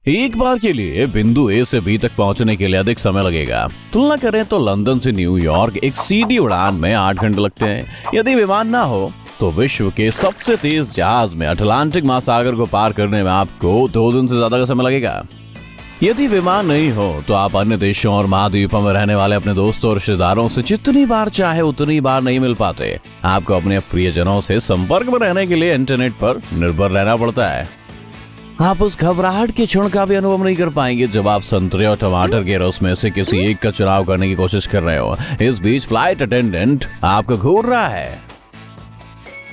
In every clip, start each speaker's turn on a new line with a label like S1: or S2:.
S1: एक बार के लिए बिंदु ए से बी तक पहुंचने के लिए अधिक समय लगेगा। तुलना करें तो लंदन से न्यूयॉर्क एक सीधी उड़ान में 8 घंटे लगते हैं। यदि विमान ना हो तो विश्व के सबसे तेज जहाज में अटलांटिक महासागर को पार करने में आपको 2 दिन से ज्यादा का समय लगेगा। यदि विमान नहीं हो तो आप अन्य देशों और महाद्वीपों में रहने वाले अपने दोस्तों और रिश्तेदारों से जितनी बार चाहे उतनी बार नहीं मिल पाते। आपको अपने प्रियजनों से संपर्क में रहने के लिए इंटरनेट पर निर्भर रहना पड़ता है। आप उस घबराहट के क्षण का भी अनुभव नहीं कर पाएंगे जब आप संतरे और टमाटर के रस में से किसी एक का चुनाव करने की कोशिश कर रहे हो। इस बीच फ्लाइट अटेंडेंट आपको घूर रहा है।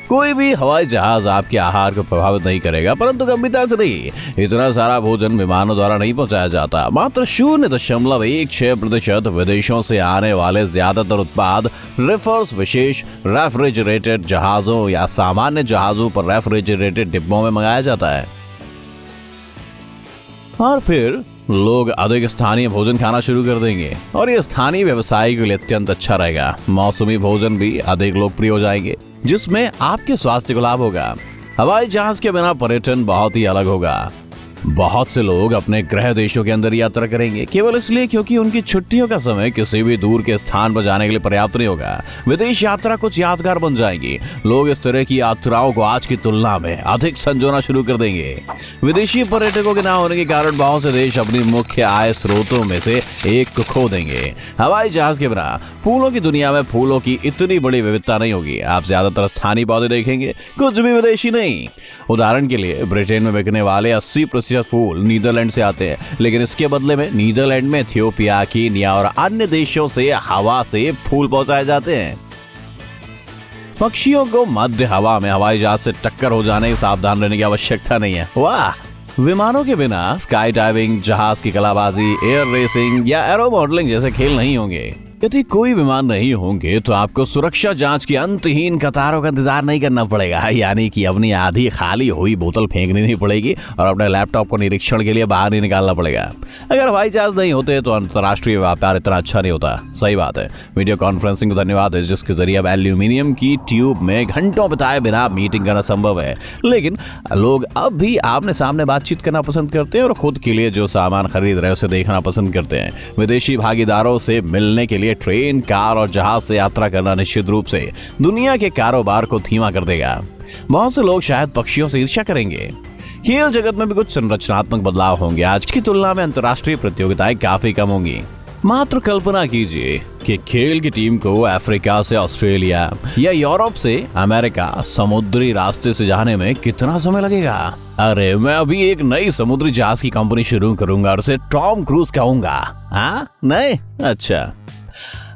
S1: कोई भी हवाई जहाज आपके आहार को प्रभावित नहीं करेगा, परंतु गंभीरता से नहीं। इतना सारा भोजन विमानों द्वारा नहीं पहुंचाया जाता। मात्र 0.16% विदेशों से आने वाले ज्यादातर उत्पाद रिफर्स विशेष रेफ्रिजरेटेड जहाजों या सामान्य जहाजों पर रेफ्रिजरेटेड डिब्बों में मंगाया जाता है। और फिर लोग अधिक स्थानीय भोजन खाना शुरू कर देंगे और ये स्थानीय व्यवसाय के लिए अत्यंत अच्छा रहेगा। मौसमी भोजन भी अधिक लोकप्रिय हो जाएंगे, जिसमें आपके स्वास्थ्य को लाभ होगा। हवाई जहाज के बिना पर्यटन बहुत ही अलग होगा। बहुत से लोग अपने गृह देशों के अंदर यात्रा करेंगे केवल इसलिए क्योंकि उनकी छुट्टियों का समय किसी भी दूर के स्थान पर जाने के लिए पर्याप्त नहीं होगा। विदेश यात्रा कुछ यादगार बन जाएगी। लोग इस तरह की यात्राओं को आज की तुलना में अधिक संजोना शुरू कर देंगे। विदेशी पर्यटकों के न होने के कारण बहुत से देश अपनी मुख्य आय स्रोतों में से एक को खो देंगे। हवाई जहाज के बिना फूलों की दुनिया में फूलों की इतनी बड़ी विविधता नहीं होगी। आप ज्यादातर स्थानीय पौधे देखेंगे, कुछ भी विदेशी नहीं। उदाहरण के लिए ब्रिटेन में बिकने वाले 80% फूल नीदरलैंड से आते हैं, लेकिन इसके बदले में नीदरलैंड में इथियोपिया, कीनिया और अन्य देशों से हवा से फूल पहुंचाए जाते हैं। पक्षियों को मध्य हवा में हवाई जहाज से टक्कर हो जाने की सावधान रहने की आवश्यकता नहीं है। वाह! विमानों के बिना स्काई डाइविंग, जहाज की कलाबाजी, एयर रेसिंग या एरो मॉडलिंग जैसे खेल नहीं होंगे। यदि कोई विमान नहीं होंगे तो आपको सुरक्षा जांच की अंतहीन कतारों का इंतजार नहीं करना पड़ेगा, यानी कि अपनी आधी खाली हुई बोतल फेंकनी नहीं पड़ेगी और अपने लैपटॉप को निरीक्षण के लिए बाहर नहीं निकालना पड़ेगा। अगर हवाई जहाज नहीं होते तो अंतर्राष्ट्रीय व्यापार इतना अच्छा नहीं होता। सही बात है। वीडियो कॉन्फ्रेंसिंग को धन्यवाद है, जिसके जरिए अब एल्यूमिनियम की ट्यूब में घंटों बिताए बिना मीटिंग करना संभव है। लेकिन लोग अब भी आमने सामने बातचीत करना पसंद करते हैं और खुद के लिए जो सामान खरीद रहे उसे देखना पसंद करते हैं। विदेशी भागीदारों से मिलने के लिए ट्रेन, कार और जहाज से यात्रा करना निश्चित रूप से दुनिया के कारोबार को धीमा कर देगा। बहुत से लोग शायद पक्षियों से ईर्ष्या करेंगे। खेल जगत में भी कुछ संरचनात्मक बदलाव होंगे। आज की तुलना में अंतर्राष्ट्रीय प्रतियोगिताएं काफी कम होंगी। मात्र कल्पना कीजिए कि खेल की टीम को अफ्रीका से ऑस्ट्रेलिया या यूरोप से अमेरिका समुद्री रास्ते से जाने में कितना समय लगेगा। अरे मैं अभी एक नई समुद्री जहाज की कंपनी शुरू करूंगा और उसे टॉम क्रूज कहूंगा। हाँ? नहीं? अच्छा।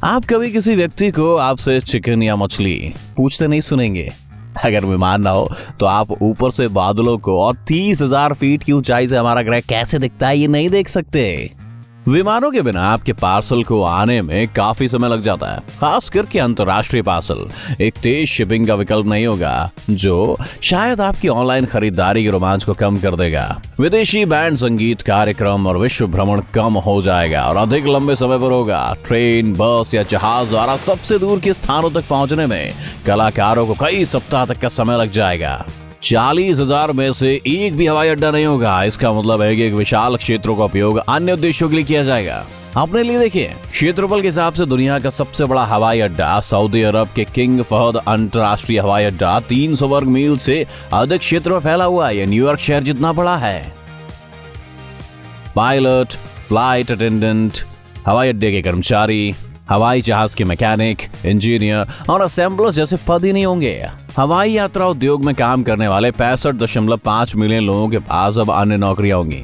S1: आप कभी किसी व्यक्ति को आपसे चिकन या मछली पूछते नहीं सुनेंगे। अगर विमान ना हो तो आप ऊपर से बादलों को और 30,000 फीट की ऊंचाई से हमारा ग्रह कैसे दिखता है ये नहीं देख सकते। विमानों के बिना आपके पार्सल को आने में काफी समय लग जाता है, खास करके अंतर्राष्ट्रीय पार्सल। एक तेज शिपिंग का विकल्प नहीं होगा, जो शायद आपकी ऑनलाइन खरीदारी के रोमांच को कम कर देगा। विदेशी बैंड संगीत कार्यक्रम और विश्व भ्रमण कम हो जाएगा और अधिक लंबे समय पर होगा। ट्रेन, बस या जहाज द्वारा सबसे दूर के स्थानों तक पहुंचने में कलाकारों को कई सप्ताह तक का समय लग जाएगा। 40,000 में से एक भी हवाई अड्डा नहीं होगा। इसका मतलब है कि एक विशाल क्षेत्रों का उपयोग अन्य उद्देश्यों के लिए किया जाएगा। अपने लिए देखिए, क्षेत्रफल के हिसाब से दुनिया का सबसे बड़ा हवाई अड्डा सऊदी अरब के किंग फहद अंतर्राष्ट्रीय हवाई अड्डा 300 वर्ग मील से अधिक क्षेत्र में फैला हुआ है। यह न्यूयॉर्क शहर जितना बड़ा है। पायलट, फ्लाइट अटेंडेंट, हवाई अड्डे के कर्मचारी, हवाई जहाज के मैकेनिक, इंजीनियर और असेंबलर जैसे पद ही नहीं होंगे। हवाई यात्रा उद्योग में काम करने वाले 65.5 मिलियन लोगों के पास अब अन्य नौकरियां होंगी।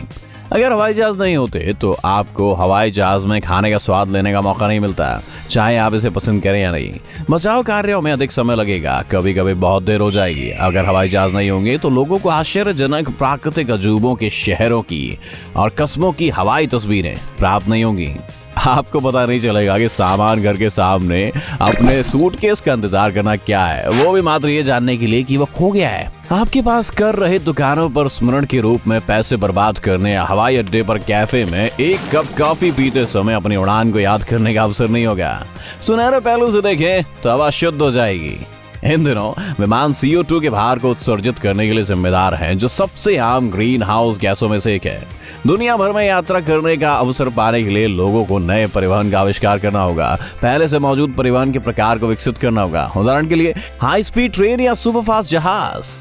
S1: अगर हवाई जहाज नहीं होते तो आपको हवाई जहाज में खाने का स्वाद लेने का मौका नहीं मिलता, चाहे आप इसे पसंद करें या नहीं। बचाव कार्यों में अधिक समय लगेगा, कभी कभी बहुत देर हो जाएगी। अगर हवाई जहाज नहीं होंगे तो लोगों को आश्चर्यजनक प्राकृतिक अजूबों के शहरों की और कस्बों की हवाई तस्वीरें प्राप्त नहीं होंगी। आपको पता नहीं चलेगा कि सामान घर के सामने अपने सूटकेस का इंतजार करना क्या है, वो भी मात्र ये जानने के लिए कि वो खो गया है। आपके पास कर रहे दुकानों पर स्मरण के रूप में पैसे बर्बाद करने या हवाई अड्डे पर कैफे में एक कप कॉफी पीते समय अपनी उड़ान को याद करने का अवसर नहीं होगा। सुनहरे पहलू से देखें तो हवा शुद्ध हो जाएगी। इन दिनों विमान CO2 के भार को उत्सर्जित करने के लिए जिम्मेदार हैं, जो सबसे आम ग्रीन हाउस गैसों में से एक है। दुनिया भर में यात्रा करने का अवसर पाने के लिए लोगों को नए परिवहन का आविष्कार करना होगा। पहले से मौजूद परिवहन के प्रकार को विकसित करना होगा। उदाहरण के लिए हाई स्पीड ट्रेन या सुपरफास्ट जहाज।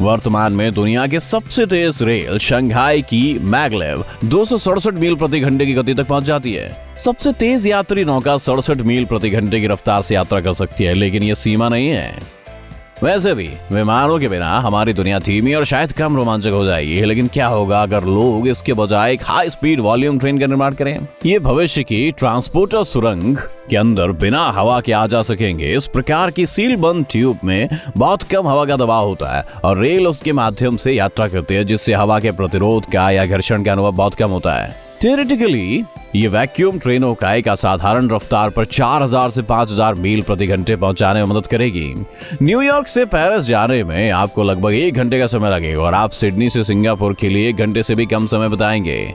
S1: वर्तमान में दुनिया के सबसे तेज रेल शंघाई की मैगलेव 267 मील प्रति घंटे की गति तक पहुंच जाती है। सबसे तेज यात्री नौका 67 मील प्रति घंटे की रफ्तार से यात्रा कर सकती है, लेकिन यह सीमा नहीं है। वैसे भी विमानों के बिना हमारी दुनिया धीमी और शायद कम रोमांचक हो जाएगी, लेकिन क्या होगा अगर लोग इसके बजाय एक हाई स्पीड वॉल्यूम ट्रेन का निर्माण करें? ये भविष्य की ट्रांसपोर्टर सुरंग के अंदर बिना हवा के आ जा सकेंगे। इस प्रकार की सील बंद ट्यूब में बहुत कम हवा का दबाव होता है और रेल उसके माध्यम से यात्रा करती है, जिससे हवा के प्रतिरोध का या घर्षण का अनुभव बहुत कम होता है। थियोरेटिकली ये वैक्यूम ट्रेनों का एक असाधारण रफ्तार पर 4000 से 5000 मील प्रति घंटे पहुंचाने में मदद करेगी। न्यूयॉर्क से पेरिस जाने में आपको लगभग 1 घंटे का समय लगेगा और आप सिडनी से सिंगापुर के लिए 1 घंटे से भी कम समय बिताएंगे।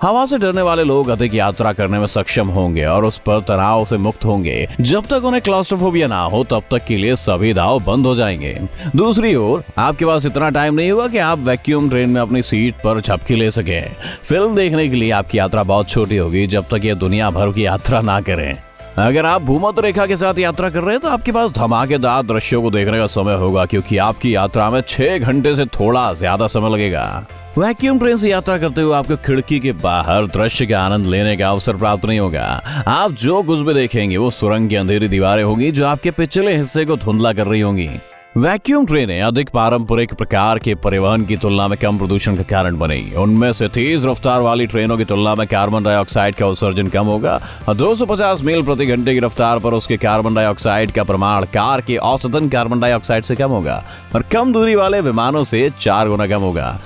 S1: हवा से डरने वाले लोग अधिक यात्रा करने में सक्षम होंगे और उस पर तनाव से मुक्त होंगे। जब तक उन्हें क्लॉस्ट्रोफोबिया ना हो तब तक के लिए सभी दाव बंद हो जाएंगे। दूसरी ओर आपके पास इतना टाइम नहीं होगा कि आप वैक्यूम ट्रेन में अपनी सीट पर झपकी ले सकें। फिल्म देखने के लिए आपकी यात्रा बहुत छोटी होगी जब तक ये दुनिया भर की यात्रा ना करें। अगर आप भूमध्य रेखा के साथ यात्रा कर रहे हैं तो आपके पास धमाकेदार दृश्यों को देखने का समय होगा, क्योंकि आपकी यात्रा में 6 घंटे से थोड़ा ज्यादा समय लगेगा। वैक्यूम ट्रेन से यात्रा करते हुए आपको खिड़की के बाहर दृश्य का आनंद लेने का अवसर प्राप्त नहीं होगा। आप जो कुछ भी देखेंगे वो सुरंग की अंधेरी दीवारें होंगी जो आपके पिछले हिस्से को धुंधला कर रही होंगी। वैक्यूम ट्रेनें अधिक पारंपरिक प्रकार के परिवहन की तुलना में कम प्रदूषण का कारण बनेगी। उनमें से तेज रफ्तार वाली ट्रेनों की तुलना में कार्बन डाइऑक्साइड का उत्सर्जन कम होगा और 250 मील प्रति घंटे की रफ्तार पर उसके कार्बन डाइऑक्साइड का प्रमाण कार के औसतन कार्बन डाइऑक्साइड से कम होगा और कम दूरी वाले विमानों से 4 गुना कम होगा।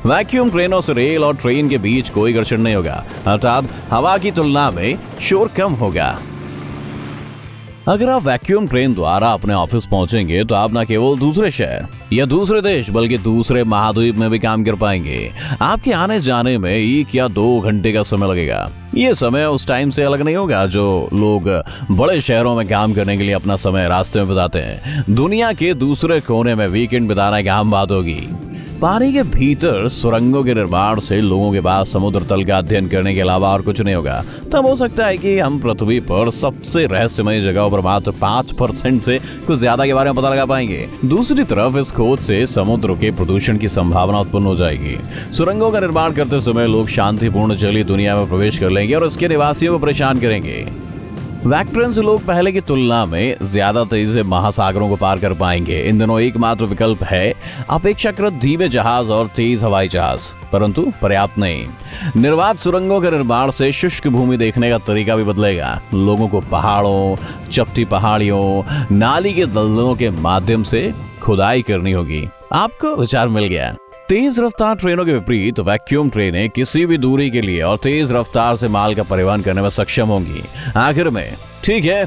S1: वैक्यूम ट्रेनों से रेल और ट्रेन के बीच कोई घर्षण नहीं होगा, अर्थात हवा की तुलना में शोर कम होगा। अगर आप वैक्यूम ट्रेन द्वारा अपने ऑफिस पहुंचेंगे तो आप न केवल दूसरे शहर या दूसरे देश बल्कि दूसरे महाद्वीप में भी काम कर पाएंगे। आपके आने जाने में 1 या 2 घंटे का समय लगेगा। ये समय उस टाइम से अलग नहीं होगा जो लोग बड़े शहरों में काम करने के लिए अपना समय रास्ते में बिताते हैं। दुनिया के दूसरे कोने में वीकेंड बिताना एक आम बात होगी। पानी के भीतर सुरंगों के निर्माण से लोगों के पास समुद्र तल का अध्ययन करने के अलावा और कुछ नहीं होगा। तब हो सकता है कि हम पृथ्वी पर सबसे रहस्यमय जगहों पर मात्र 5% से कुछ ज्यादा के बारे में पता लगा पाएंगे। दूसरी तरफ इस खोज से समुद्र के प्रदूषण की संभावना उत्पन्न हो जाएगी। सुरंगों का निर्माण करते समय लोग शांतिपूर्ण जलीय दुनिया में प्रवेश कर लेंगे और इसके निवासियों को परेशान करेंगे। वैक्ट्रेन से लोग पहले की तुलना में ज्यादा तेजी से महासागरों को पार कर पाएंगे। इन दिनों एकमात्र विकल्प है अपेक्षाकृत धीमे जहाज और तेज हवाई जहाज, परंतु पर्याप्त नहीं। निर्वात सुरंगों के निर्माण से शुष्क भूमि देखने का तरीका भी बदलेगा। लोगों को पहाड़ों, चपटी पहाड़ियों, नाली के दलदलों के माध्यम से खुदाई करनी होगी। आपको विचार मिल गया। तेज रफ्तार ट्रेनों के विपरीत वैक्यूम ट्रेनें किसी भी दूरी के लिए और तेज रफ्तार से माल का परिवहन करने में सक्षम होंगी। आखिर में ठीक है,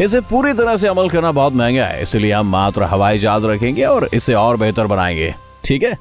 S1: इसे पूरी तरह से अमल करना बहुत महंगा है, इसलिए हम मात्र हवाई जहाज रखेंगे और इसे और बेहतर बनाएंगे। ठीक है।